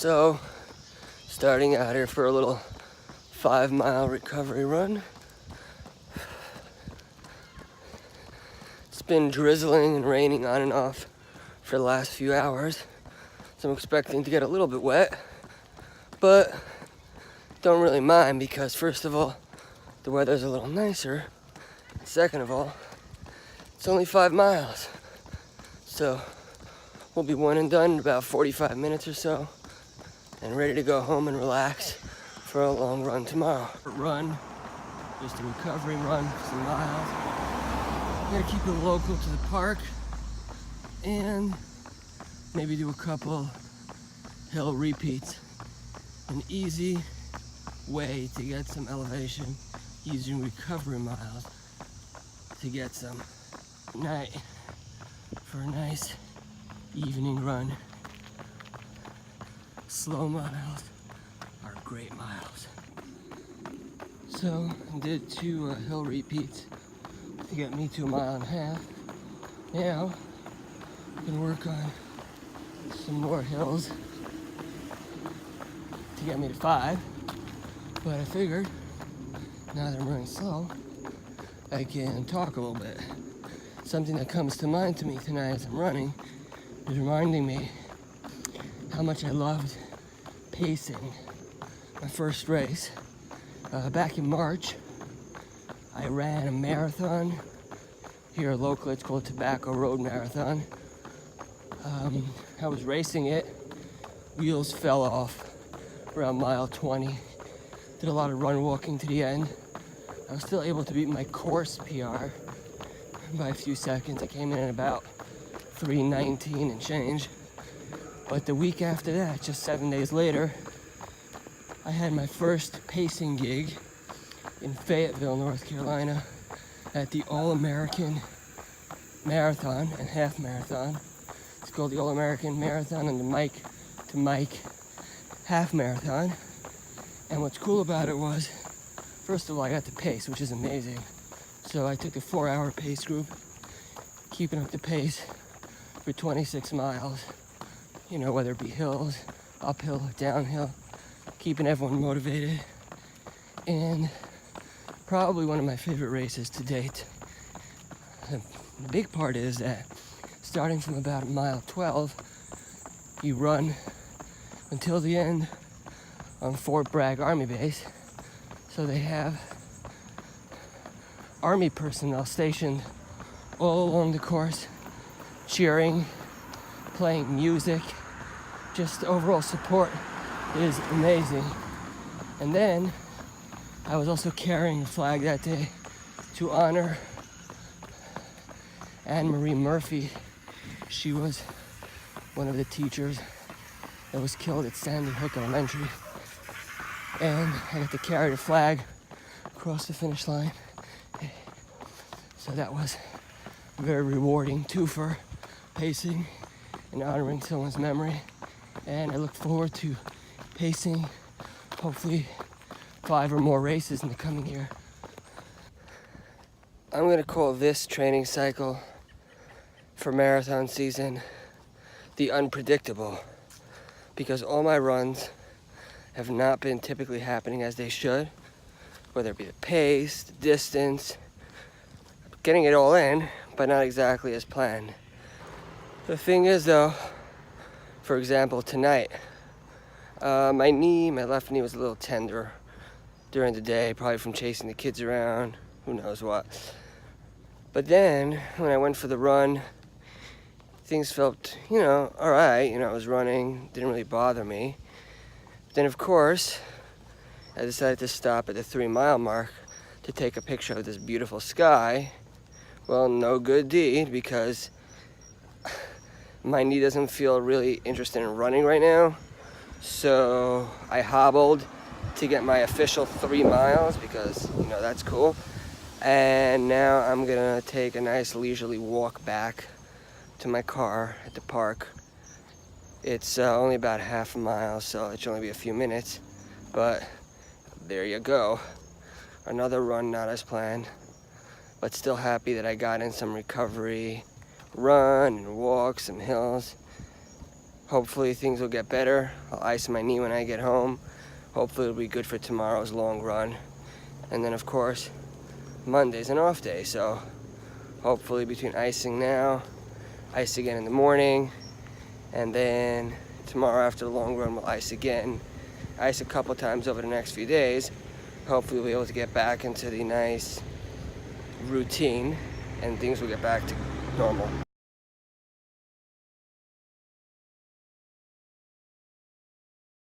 So, starting out here for a little 5-mile recovery run. It's been drizzling and raining on and off for the last few hours, so I'm expecting to get a little bit wet, but don't really mind because first of all, the weather's a little nicer. Second of all, it's only 5 miles, so we'll be one and done in about 45 minutes or so, and ready to go home and relax for a long run tomorrow. Run, just a recovery run, some miles. I'm gonna keep it local to the park and maybe do a couple hill repeats. An easy way to get some elevation using recovery miles to get some night for a nice evening run. Slow miles are great miles. So I did 2 hill repeats to get me to 1.5 miles. Now I can work on some more hills to get me to 5. But I figured now that I'm running slow, I can talk a little bit. Something that comes to mind to me tonight as I'm running is reminding me how much I loved pacing. My first race, back in March, I ran a marathon here locally. It's called Tobacco Road Marathon. I was racing it, wheels fell off around mile 20. Did a lot of run walking to the end. I was still able to beat my course PR by a few seconds. I came in at about 3:19 and change. But the week after that, just 7 days later, I had my first pacing gig in Fayetteville, North Carolina, at the All-American Marathon and Half Marathon. It's called the All-American Marathon and the Mike to Mike Half Marathon. And what's cool about it was, first of all, I got the pace, which is amazing. So I took the 4-hour pace group, keeping up the pace for 26 miles. You know, whether it be hills, uphill, downhill, keeping everyone motivated. And probably one of my favorite races to date. The big part is that starting from about mile 12, you run until the end on Fort Bragg Army Base. So they have Army personnel stationed all along the course, cheering, playing music. Just overall support is amazing. And then I was also carrying a flag that day to honor Anne-Marie Murphy. She was one of the teachers that was killed at Sandy Hook Elementary. And I got to carry the flag across the finish line. So that was very rewarding too, for pacing and honoring someone's memory. And I look forward to pacing hopefully 5 or more races in the coming year. I'm gonna call this training cycle for marathon season the unpredictable, because all my runs have not been typically happening as they should, whether it be the pace, the distance, getting it all in, but not exactly as planned. The thing is though, for example, tonight, my left knee was a little tender during the day, probably from chasing the kids around, who knows what. But then, when I went for the run, things felt, all right. I was running, didn't really bother me. But then, of course, I decided to stop at the 3-mile mark to take a picture of this beautiful sky. Well, no good deed, because my knee doesn't feel really interested in running right now. So I hobbled to get my official 3 miles because, that's cool. And now I'm gonna take a nice leisurely walk back to my car at the park. It's only about half a mile, so it should only be a few minutes. But there you go. Another run not as planned, but still happy that I got in some recovery, run and walk, some hills. Hopefully things will get better. I'll ice my knee when I get home. Hopefully it'll be good for tomorrow's long run. And then of course, Monday's an off day, so hopefully between icing now, ice again in the morning, and then tomorrow after the long run we'll ice again. Ice a couple times over the next few days. Hopefully we'll be able to get back into the nice routine and things will get back to normal.